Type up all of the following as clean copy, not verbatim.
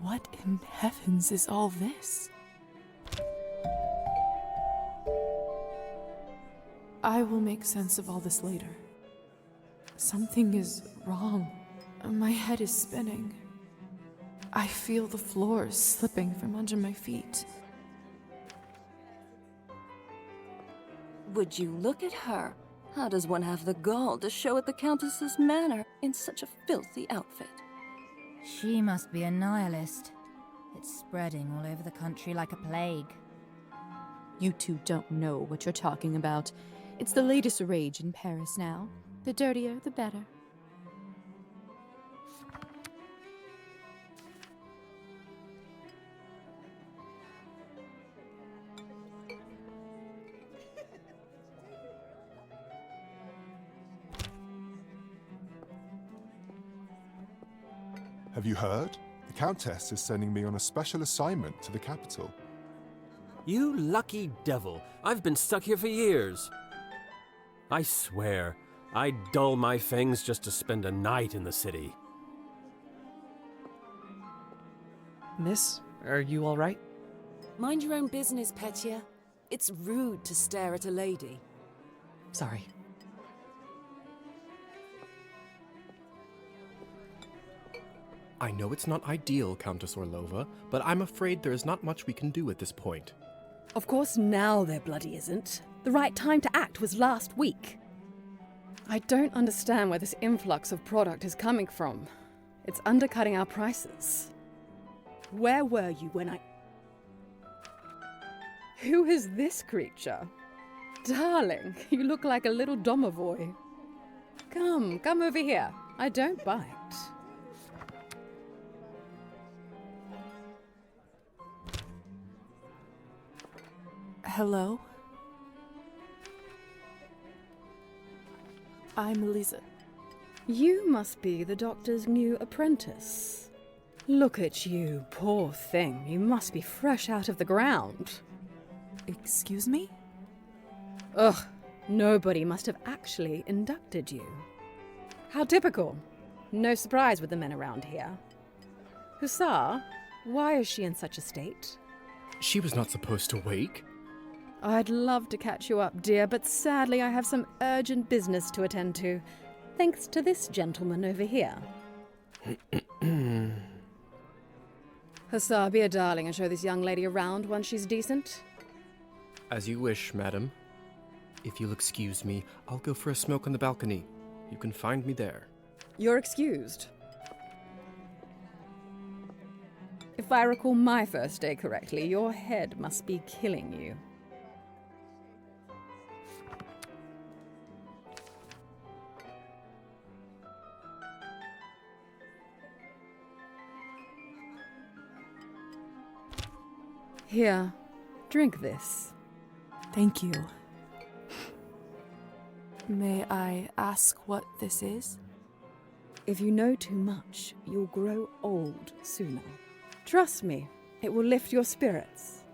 What in heavens is all this? I will make sense of all this later. Something is wrong. My head is spinning. I feel the floor slipping from under my feet. Would you look at her? How does one have the gall to show at the Countess's manor in such a filthy outfit? She must be a nihilist. It's spreading all over the country like a plague. You two don't know what you're talking about. It's the latest rage in Paris now. The dirtier, the better. Have you heard? The Countess is sending me on a special assignment to the capital. You lucky devil. I've been stuck here for years. I swear, I'd dull my fangs just to spend a night in the city. Miss, are you all right? Mind your own business, Petya. It's rude to stare at a lady. Sorry. I know it's not ideal, Countess Orlova, but I'm afraid there is not much we can do at this point. Of course now there bloody isn't. The right time to act was last week. I don't understand where this influx of product is coming from. It's undercutting our prices. Where were you when I... Who is this creature? Darling, you look like a little domovoi. Come over here. I don't bite. Hello? I'm Liza. You must be the doctor's new apprentice. Look at you, poor thing. You must be fresh out of the ground. Excuse me? Ugh, nobody must have actually inducted you. How typical. No surprise with the men around here. Hussar, why is she in such a state? She was not supposed to wake. I'd love to catch you up, dear, but sadly I have some urgent business to attend to, thanks to this gentleman over here. Hussar, be a darling and show this young lady around once she's decent. As you wish, madam. If you'll excuse me, I'll go for a smoke on the balcony. You can find me there. You're excused. If I recall my first day correctly, your head must be killing you. Here, drink this. Thank you. May I ask what this is? If you know too much, you'll grow old sooner. Trust me, it will lift your spirits.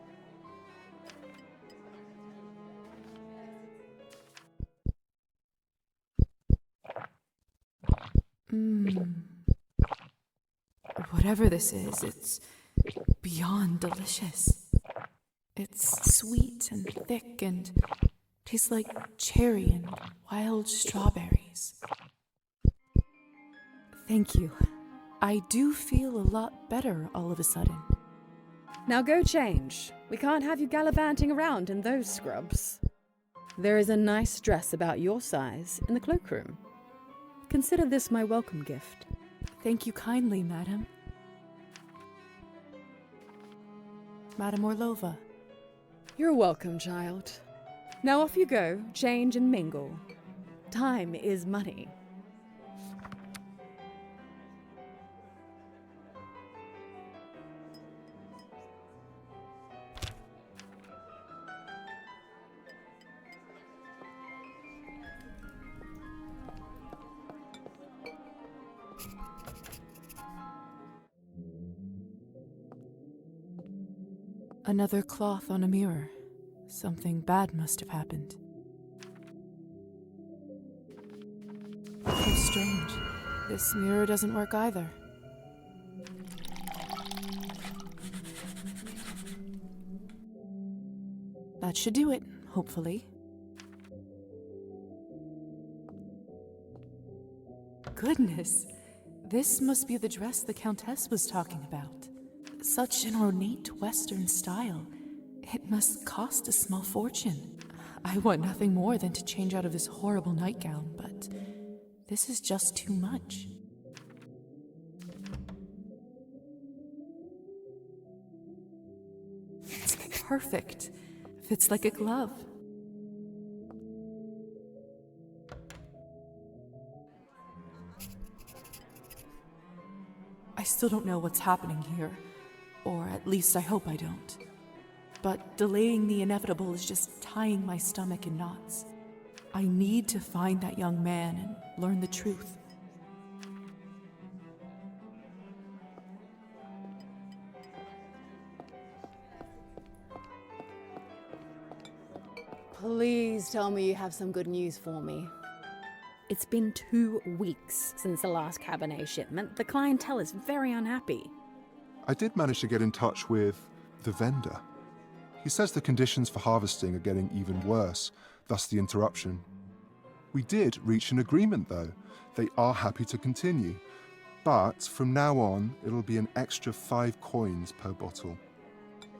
Whatever this is, it's beyond delicious. It's sweet and thick and tastes like cherry and wild strawberries. Thank you. I do feel a lot better all of a sudden. Now go change. We can't have you gallivanting around in those scrubs. There is a nice dress about your size in the cloakroom. Consider this my welcome gift. Thank you kindly, madam. Madam Orlova. You're welcome, child. Now off you go, change and mingle. Time is money. Another cloth on a mirror. Something bad must have happened. How strange. This mirror doesn't work either. That should do it, hopefully. Goodness, this must be the dress the Countess was talking about. Such an ornate Western style. It must cost a small fortune. I want nothing more than to change out of this horrible nightgown, but this is just too much. It's perfect. Fits like a glove. I still don't know what's happening here, or at least I hope I don't. But delaying the inevitable is just tying my stomach in knots. I need to find that young man and learn the truth. Please tell me you have some good news for me. It's been 2 weeks since the last Cabernet shipment. The clientele is very unhappy. I did manage to get in touch with the vendor. He says the conditions for harvesting are getting even worse, thus the interruption. We did reach an agreement though. They are happy to continue. But from now on, it'll be an extra 5 coins per bottle.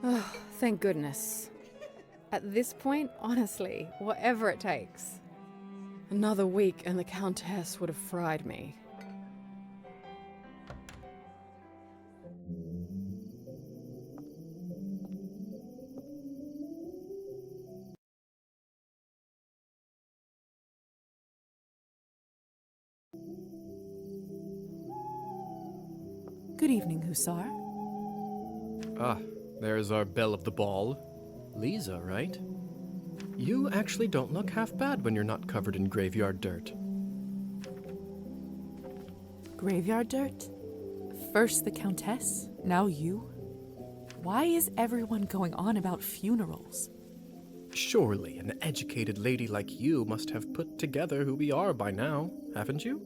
Oh, thank goodness. At this point, honestly, whatever it takes. Another week and the Countess would have fried me. Good evening, Hussar. Ah, there's our belle of the ball. Liza, right? You actually don't look half bad when you're not covered in graveyard dirt. Graveyard dirt? First the Countess, now you? Why is everyone going on about funerals? Surely an educated lady like you must have put together who we are by now, haven't you?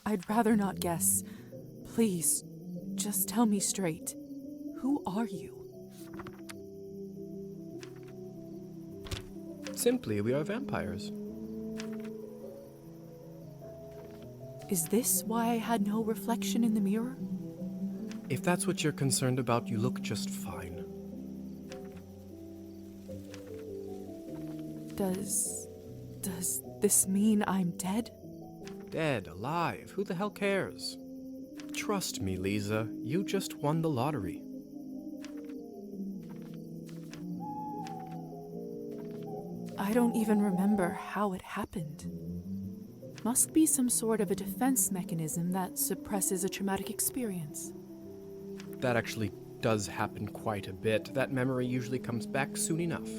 I'd rather not guess. Please, just tell me straight. Who are you? Simply, we are vampires. Is this why I had no reflection in the mirror? If that's what you're concerned about, you look just fine. Does this mean I'm dead? Dead, alive, who the hell cares? Trust me, Liza, you just won the lottery. I don't even remember how it happened. Must be some sort of a defense mechanism that suppresses a traumatic experience. That actually does happen quite a bit. That memory usually comes back soon enough.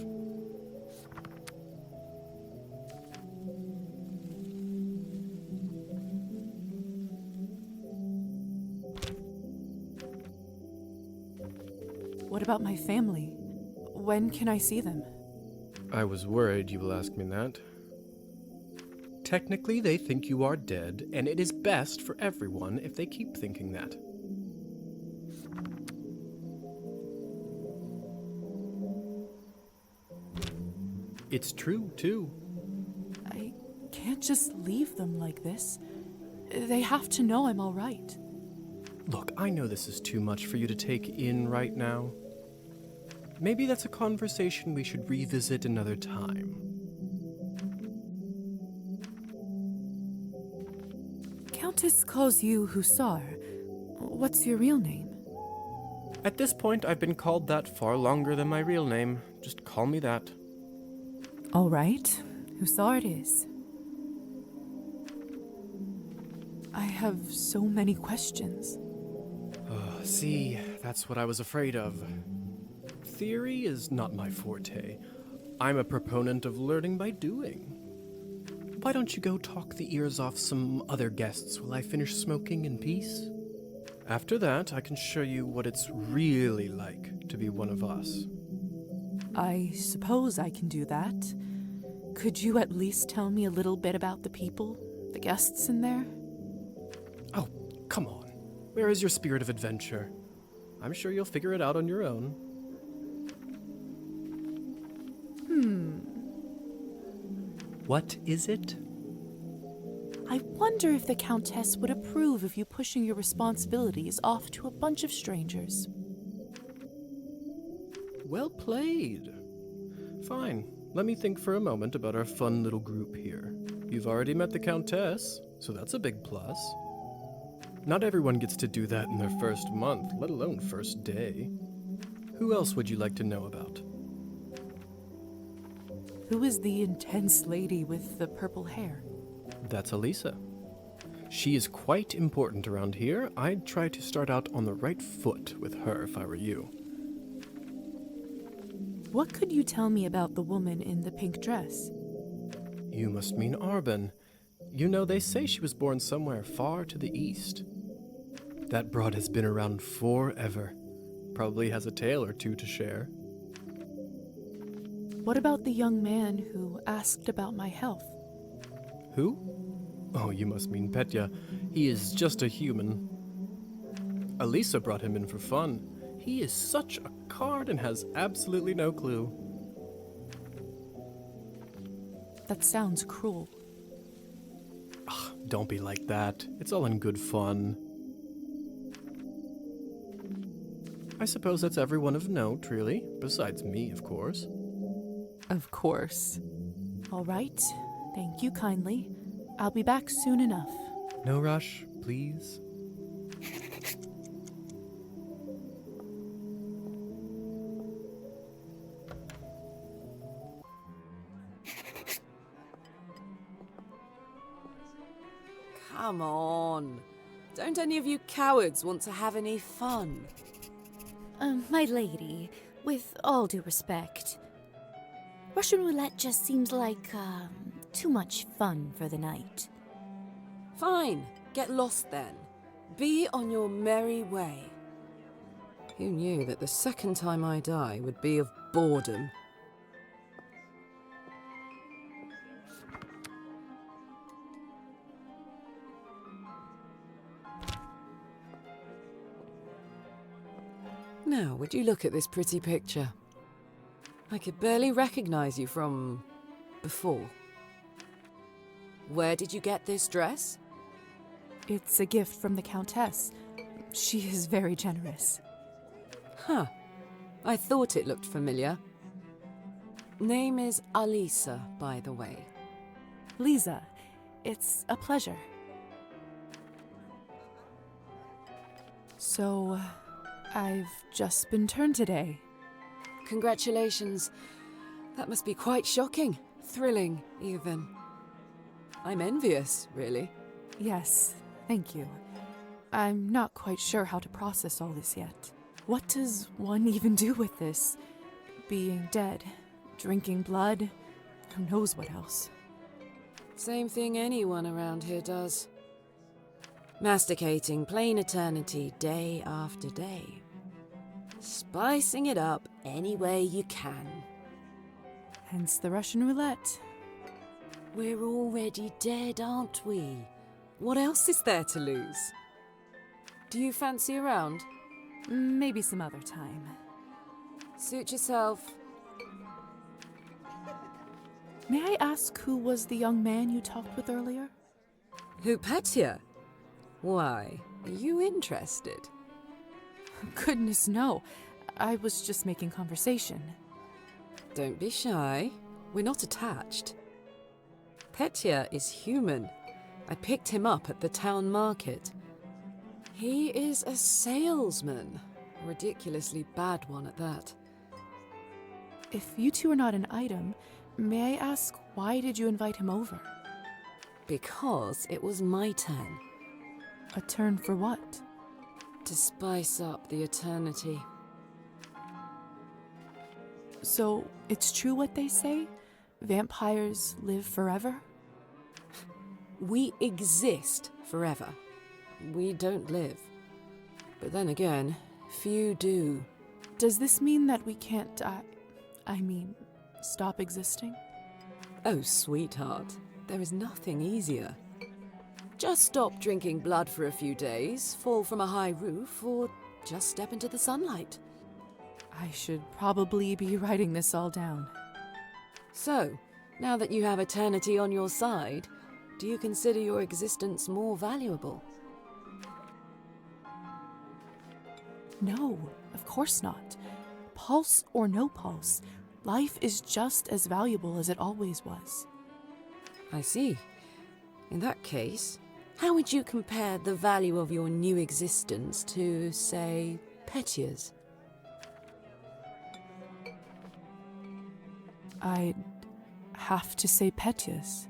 What about my family? When can I see them? I was worried you will ask me that. Technically, they think you are dead, and it is best for everyone if they keep thinking that. It's true, too. I can't just leave them like this. They have to know I'm all right. Look, I know this is too much for you to take in right now. Maybe that's a conversation we should revisit another time. Countess calls you Hussar. What's your real name? At this point, I've been called that far longer than my real name. Just call me that. All right, Hussar it is. I have so many questions. See, that's what I was afraid of. Theory is not my forte. I'm a proponent of learning by doing. Why don't you go talk the ears off some other guests while I finish smoking in peace? After that, I can show you what it's really like to be one of us. I suppose I can do that. Could you at least tell me a little bit about the people, the guests in there? Oh, come on. Where is your spirit of adventure? I'm sure you'll figure it out on your own. What is it? I wonder if the Countess would approve of you pushing your responsibilities off to a bunch of strangers. Well played. Fine. Let me think for a moment about our fun little group here. You've already met the Countess, so that's a big plus. Not everyone gets to do that in their first month, let alone first day. Who else would you like to know about? Who is the intense lady with the purple hair? That's Liza. She is quite important around here. I'd try to start out on the right foot with her if I were you. What could you tell me about the woman in the pink dress? You must mean Arbon. You know, they say she was born somewhere far to the east. That broad has been around forever. Probably has a tale or two to share. What about the young man who asked about my health? Who? Oh, you must mean Petya. He is just a human. Elisa brought him in for fun. He is such a card and has absolutely no clue. That sounds cruel. Don't be like that. It's all in good fun. I suppose that's everyone of note, really. Besides me, of course. Of course. All right. Thank you kindly. I'll be back soon enough. No rush, please. Come on. Don't any of you cowards want to have any fun? My lady, with all due respect, Russian roulette just seems like, too much fun for the night. Fine. Get lost then. Be on your merry way. Who knew that the second time I die would be of boredom? Now, would you look at this pretty picture? I could barely recognize you from before. Where did you get this dress? It's a gift from the Countess. She is very generous. Huh. I thought it looked familiar. Name is Alisa, by the way. Liza, it's a pleasure. So, I've just been turned today. Congratulations. That must be quite shocking. Thrilling, even. I'm envious, really. Yes, thank you. I'm not quite sure how to process all this yet. What does one even do with this? Being dead, drinking blood, who knows what else? Same thing anyone around here does. Masticating plain eternity day after day. Spicing it up any way you can. Hence the Russian roulette. We're already dead, aren't we? What else is there to lose? Do you fancy a round? Maybe some other time. Suit yourself. May I ask who was the young man you talked with earlier? Who, Petya? Why, are you interested? Goodness, no. I was just making conversation. Don't be shy. We're not attached. Petya is human. I picked him up at the town market. He is a salesman. A ridiculously bad one at that. If you two are not an item, may I ask why did you invite him over? Because it was my turn. A turn for what? To spice up the eternity. So, it's true what they say? Vampires live forever? We exist forever. We don't live. But then again, few do. Does this mean that we can't stop existing? Oh, sweetheart, there is nothing easier. Just stop drinking blood for a few days, fall from a high roof, or Just step into the sunlight. I should probably be writing this all down. So, now that you have eternity on your side, do you consider your existence more valuable? No, of course not. Pulse or no pulse, life is just as valuable as it always was. I see. In that case, how would you compare the value of your new existence to, say, Petya's? I'd have to say Petya's.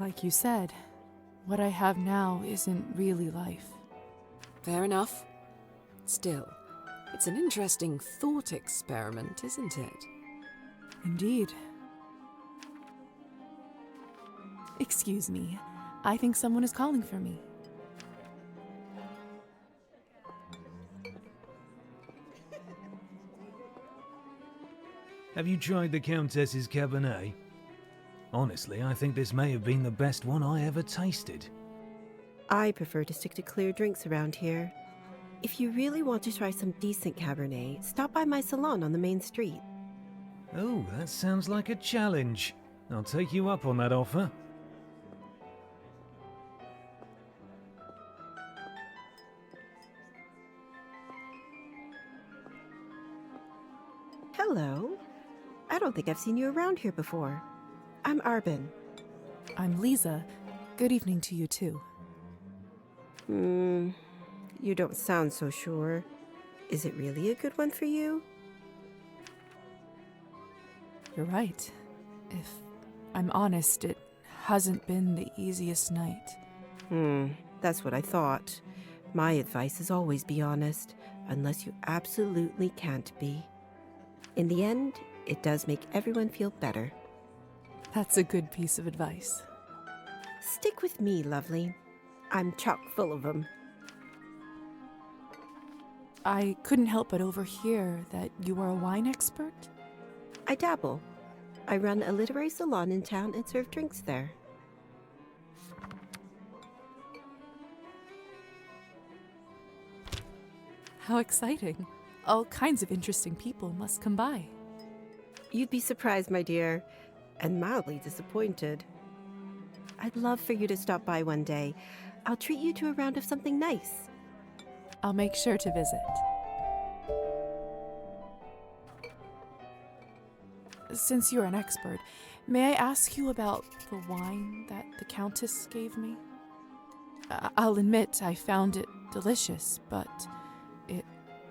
Like you said, what I have now isn't really life. Fair enough. Still, it's an interesting thought experiment, isn't it? Indeed. Excuse me. I think someone is calling for me. Have you tried the Countess's Cabernet? Honestly, I think this may have been the best one I ever tasted. I prefer to stick to clear drinks around here. If you really want to try some decent Cabernet, stop by my salon on the main street. Oh, that sounds like a challenge. I'll take you up on that offer. Hello. I don't think I've seen you around here before. I'm Arbin. I'm Liza. Good evening to you too. You don't sound so sure. Is it really a good one for you? You're right. If I'm honest, it hasn't been the easiest night. That's what I thought. My advice is always be honest, unless you absolutely can't be. In the end, it does make everyone feel better. That's a good piece of advice. Stick with me, lovely. I'm chock full of them. I couldn't help but overhear that you are a wine expert? I dabble. I run a literary salon in town and serve drinks there. How exciting. All kinds of interesting people must come by. You'd be surprised, my dear, and mildly disappointed. I'd love for you to stop by one day. I'll treat you to a round of something nice. I'll make sure to visit. Since you're an expert, may I ask you about the wine that the Countess gave me? I'll admit I found it delicious, but it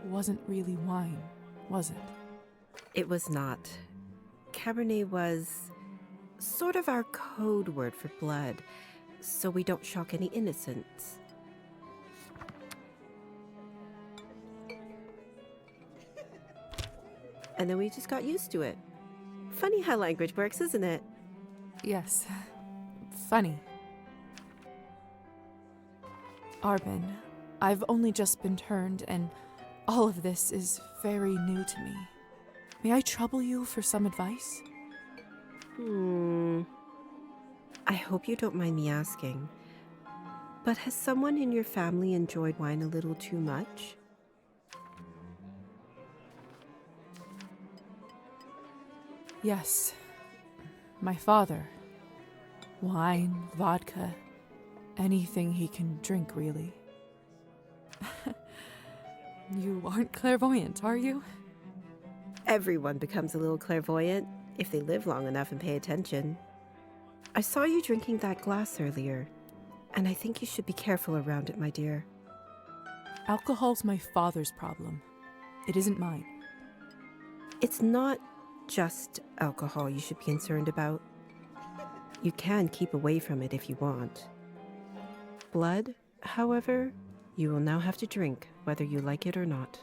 wasn't really wine, was it? It was not. Cabernet was sort of our code word for blood, so we don't shock any innocents. And then we just got used to it. Funny how language works, isn't it? Yes. Funny. Arbin, I've only just been turned, and all of this is very new to me. May I trouble you for some advice? I hope you don't mind me asking, but has someone in your family enjoyed wine a little too much? Yes. My father. Wine, vodka, anything he can drink, really. You aren't clairvoyant, are you? Everyone becomes a little clairvoyant if they live long enough and pay attention. I saw you drinking that glass earlier, and I think you should be careful around it, my dear. Alcohol's my father's problem. It isn't mine. It's not just alcohol you should be concerned about. You can keep away from it if you want. Blood, however, you will now have to drink, whether you like it or not.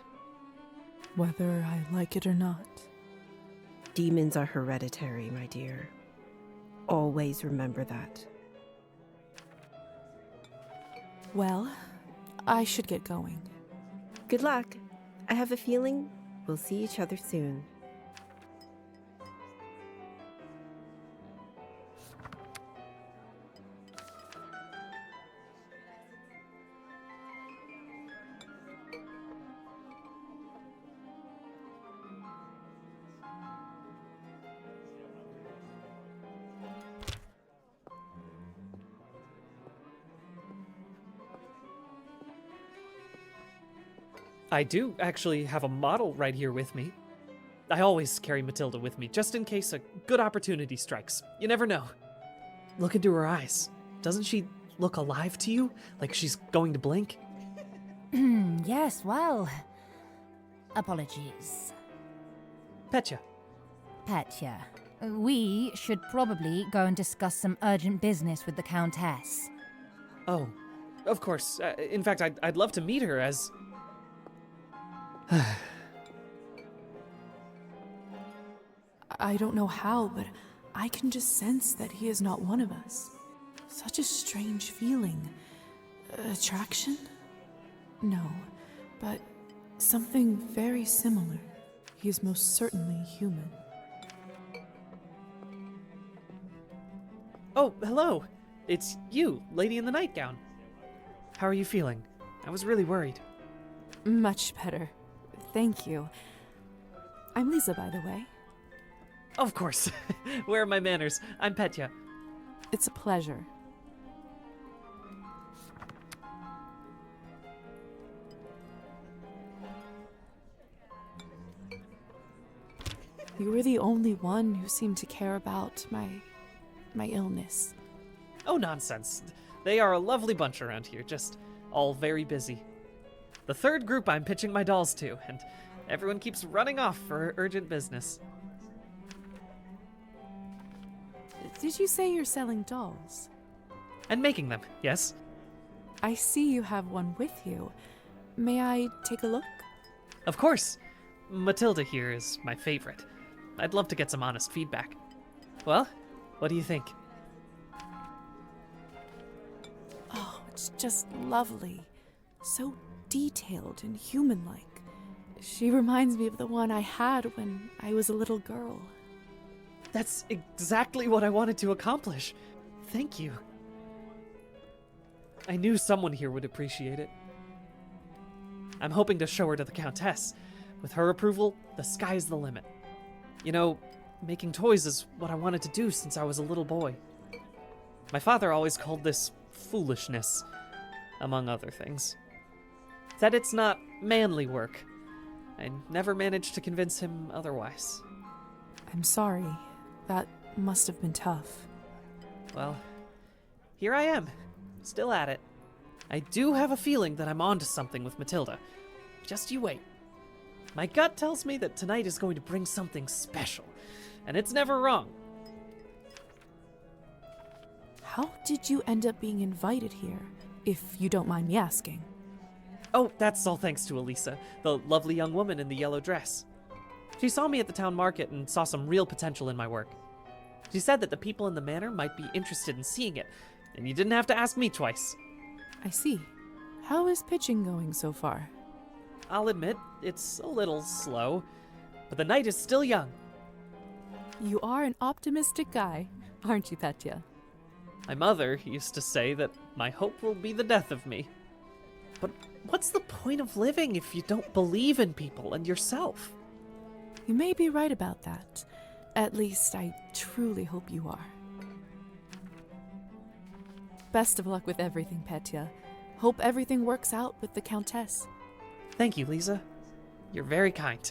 Whether I like it or not. Demons are hereditary, my dear. Always remember that. Well, I should get going. Good luck. I have a feeling we'll see each other soon. I do actually have a model right here with me. I always carry Matilda with me, just in case a good opportunity strikes. You never know. Look into her eyes. Doesn't she look alive to you? Like she's going to blink? Yes, well... Apologies. Petya. Petya, we should probably go and discuss some urgent business with the Countess. Oh, of course. In fact, I'd love to meet her as... I don't know how, but I can just sense that he is not one of us. Such a strange feeling. Attraction? No, but something very similar. He is most certainly human. Oh, hello. It's you, lady in the nightgown. How are you feeling? I was really worried. Much better. Thank you. I'm Liza, by the way. Of course. Where are my manners? I'm Petya. It's a pleasure. You were the only one who seemed to care about my illness. Oh, nonsense. They are a lovely bunch around here, just all very busy. The third group I'm pitching my dolls to, and everyone keeps running off for urgent business. Did you say you're selling dolls? And making them, yes. I see you have one with you. May I take a look? Of course. Matilda here is my favorite. I'd love to get some honest feedback. Well, what do you think? Oh, it's just lovely. So detailed and human-like. She reminds me of the one I had when I was a little girl. That's exactly what I wanted to accomplish. Thank you. I knew someone here would appreciate it. I'm hoping to show her to the Countess. With her approval, the sky's the limit. You know, making toys is what I wanted to do since I was a little boy. My father always called this foolishness, among other things. Said it's not manly work. I never managed to convince him otherwise. I'm sorry. That must have been tough. Well, here I am, still at it. I do have a feeling that I'm onto something with Matilda. Just you wait. My gut tells me that tonight is going to bring something special, and it's never wrong. How did you end up being invited here, if you don't mind me asking? Oh, that's all thanks to Elisa, the lovely young woman in the yellow dress. She saw me at the town market and saw some real potential in my work. She said that the people in the manor might be interested in seeing it, and you didn't have to ask me twice. I see. How is pitching going so far? I'll admit, it's a little slow, but the night is still young. You are an optimistic guy, aren't you, Petya? My mother used to say that my hope will be the death of me. But what's the point of living if you don't believe in people and yourself? You may be right about that. At least, I truly hope you are. Best of luck with everything, Petya. Hope everything works out with the Countess. Thank you, Liza. You're very kind.